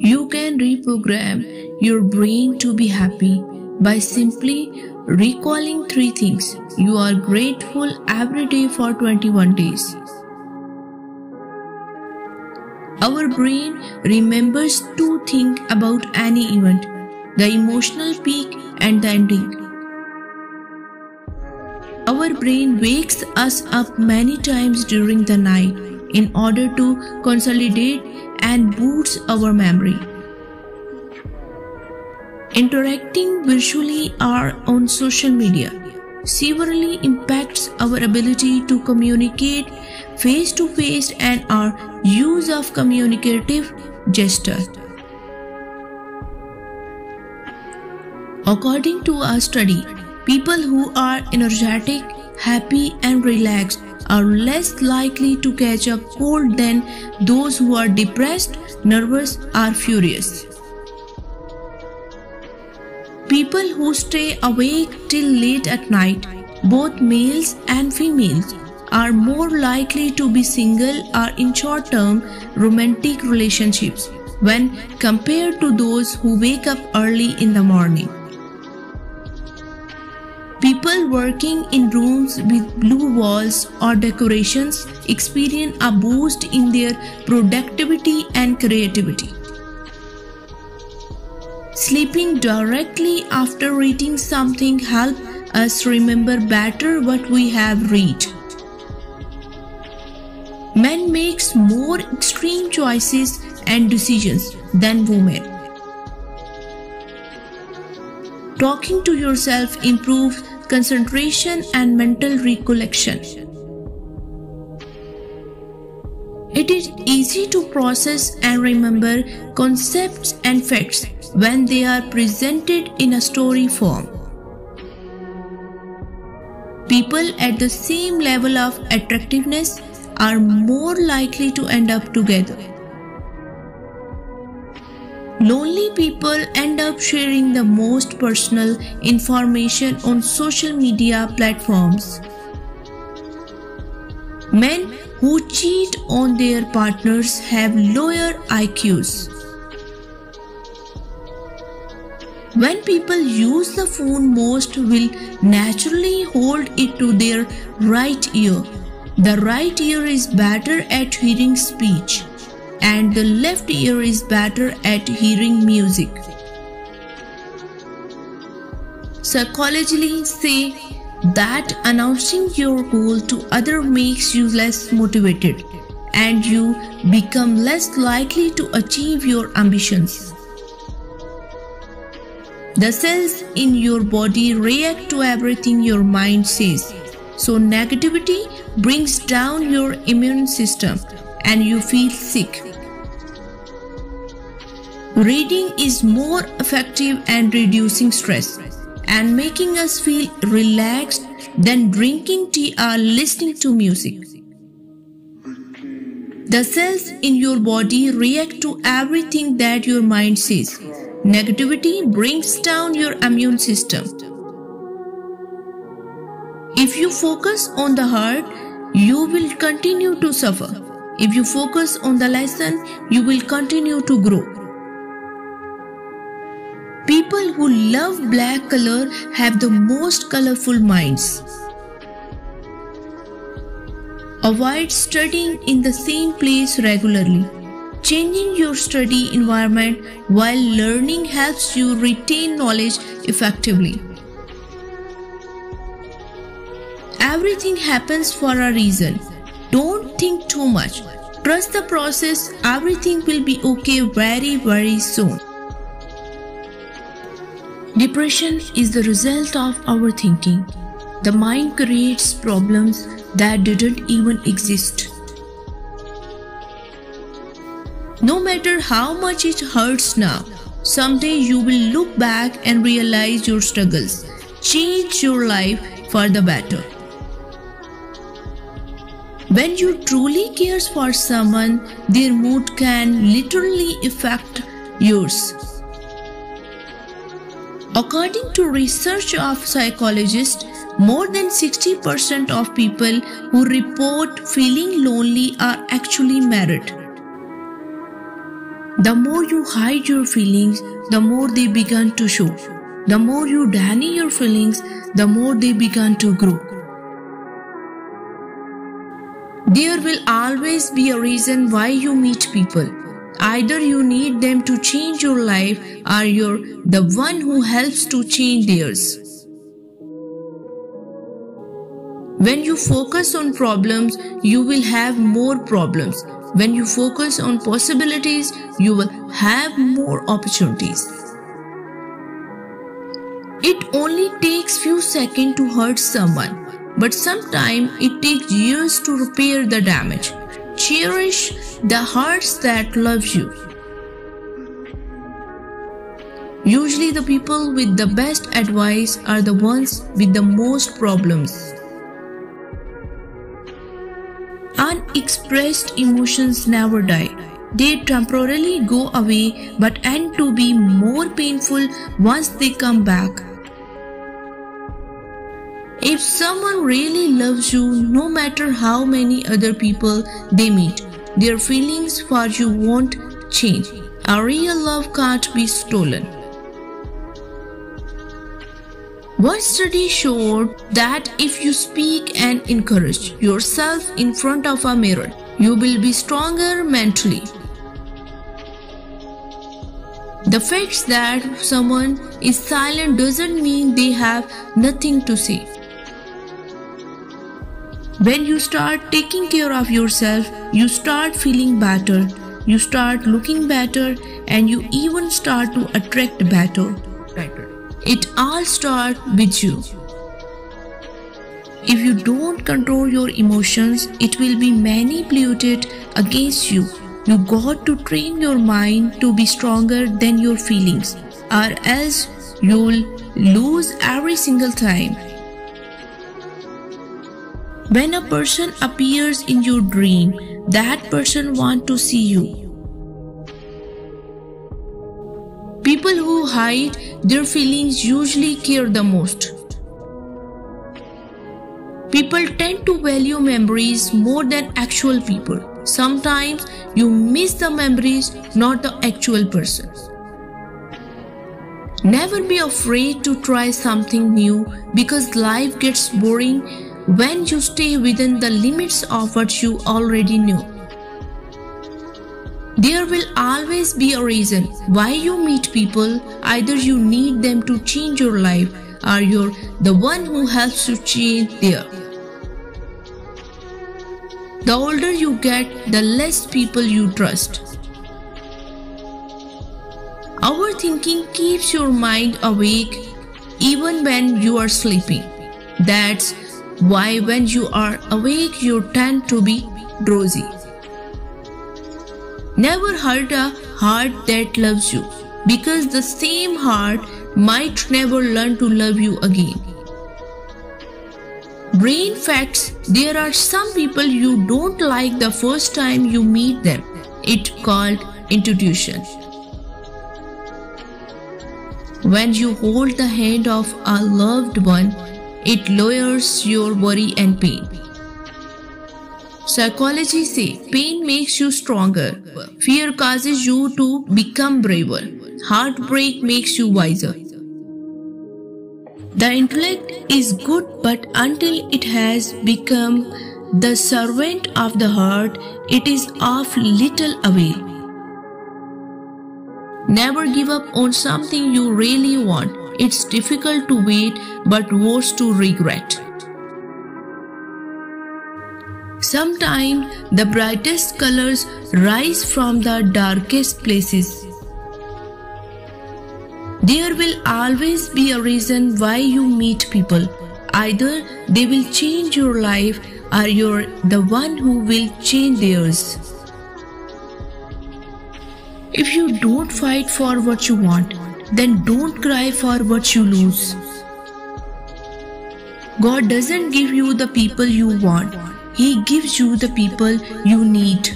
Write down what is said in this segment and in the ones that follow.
You can reprogram your brain to be happy by simply recalling 3 things you are grateful every day for 21 days. Our brain remembers 2 things about any event: the emotional peak and the ending. Our brain wakes us up many times during the night in order to consolidate and boosts our memory. Interacting virtually or on social media severely impacts our ability to communicate face-to-face and our use of communicative gestures. According to a study, people who are energetic, happy and relaxed are less likely to catch a cold than those who are depressed, nervous or furious. People who stay awake till late at night, both males and females, are more likely to be single or in short-term romantic relationships when compared to those who wake up early in the morning. People working in rooms with blue walls or decorations experience a boost in their productivity and creativity. Sleeping directly after reading something helps us remember better what we have read. Men make more extreme choices and decisions than women. Talking to yourself improves concentration and mental recollection. It is easy to process and remember concepts and facts when they are presented in a story form. People at the same level of attractiveness are more likely to end up together. Lonely people end up sharing the most personal information on social media platforms. Men who cheat on their partners have lower IQs. When people use the phone, most will naturally hold it to their right ear. The right ear is better at hearing speech, and the left ear is better at hearing music. Psychologically say that announcing your goal to others makes you less motivated, and you become less likely to achieve your ambitions. The cells in your body react to everything your mind says, so negativity brings down your immune system and you feel sick. Reading is more effective at reducing stress and making us feel relaxed than drinking tea or listening to music. The cells in your body react to everything that your mind says. Negativity brings down your immune system. If you focus on the hurt, you will continue to suffer. If you focus on the lesson, you will continue to grow. People who love black color have the most colorful minds. Avoid studying in the same place regularly. Changing your study environment while learning helps you retain knowledge effectively. Everything happens for a reason. Don't think too much. Trust the process. Everything will be okay very soon. Depression is the result of our thinking. The mind creates problems that didn't even exist. No matter how much it hurts now, someday you will look back and realize your struggles change your life for the better. When you truly care for someone, their mood can literally affect yours. According to research of psychologists, more than 60% of people who report feeling lonely are actually married. The more you hide your feelings, the more they begin to show. The more you deny your feelings, the more they begin to grow. There will always be a reason why you meet people. Either you need them to change your life or you're the one who helps to change theirs. When you focus on problems, you will have more problems. When you focus on possibilities, you will have more opportunities. It only takes few seconds to hurt someone, but sometimes it takes years to repair the damage. Cherish the hearts that love you. Usually the people with the best advice are the ones with the most problems. Unexpressed emotions never die. They temporarily go away but end to be more painful once they come back. If someone really loves you, no matter how many other people they meet, their feelings for you won't change. A real love can't be stolen. One study showed that if you speak and encourage yourself in front of a mirror, you will be stronger mentally. The fact that someone is silent doesn't mean they have nothing to say. When you start taking care of yourself, you start feeling better, you start looking better, and you even start to attract better. It all starts with you. If you don't control your emotions, it will be manipulated against you. You got to train your mind to be stronger than your feelings, or else you'll lose every single time. When a person appears in your dream, that person wants to see you. People who hide their feelings usually care the most. People tend to value memories more than actual people. Sometimes you miss the memories, not the actual person. Never be afraid to try something new because life gets boring when you stay within the limits of what you already knew. There will always be a reason why you meet people. Either you need them to change your life or you're the one who helps to change theirs. The older you get, the less people you trust. Overthinking keeps your mind awake even when you are sleeping. That's why when you are awake, you tend to be drowsy. Never hurt a heart that loves you, because the same heart might never learn to love you again. Brain facts: there are some people you don't like the first time you meet them. It's called intuition. When you hold the hand of a loved one, it lowers your worry and pain. Psychology says pain makes you stronger. Fear causes you to become braver. Heartbreak makes you wiser. The intellect is good, but until it has become the servant of the heart, it is of little avail. Never give up on something you really want. It's difficult to wait, but worse to regret. Sometimes the brightest colors rise from the darkest places. There will always be a reason why you meet people. Either they will change your life or you're the one who will change theirs. If you don't fight for what you want, then don't cry for what you lose. God doesn't give you the people you want. He gives you the people you need.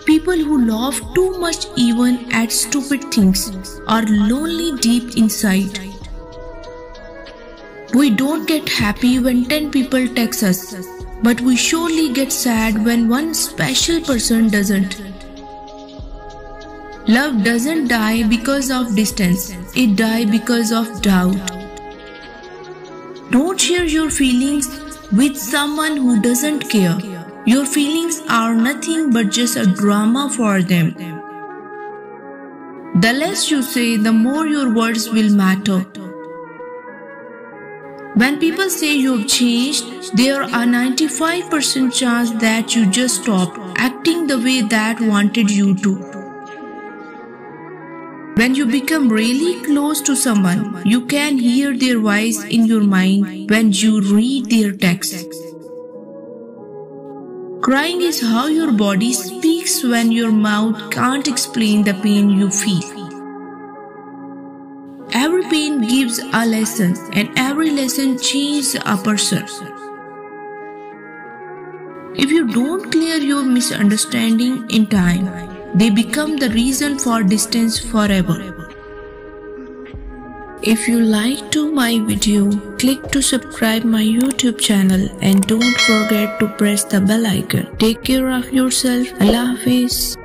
People who laugh too much even at stupid things are lonely deep inside. We don't get happy when 10 people text us, but we surely get sad when one special person doesn't. Love doesn't die because of distance, it dies because of doubt. Don't share your feelings with someone who doesn't care. Your feelings are nothing but just a drama for them. The less you say, the more your words will matter. When people say you've changed, there are a 95% chance that you just stopped acting the way that wanted you to. When you become really close to someone, you can hear their voice in your mind when you read their text. Crying is how your body speaks when your mouth can't explain the pain you feel. Every pain gives a lesson, and every lesson changes a person. If you don't clear your misunderstanding in time, they become the reason for distance forever. If you liked my video, click to subscribe my YouTube channel and don't forget to press the bell icon. Take care of yourself. Allah Hafiz.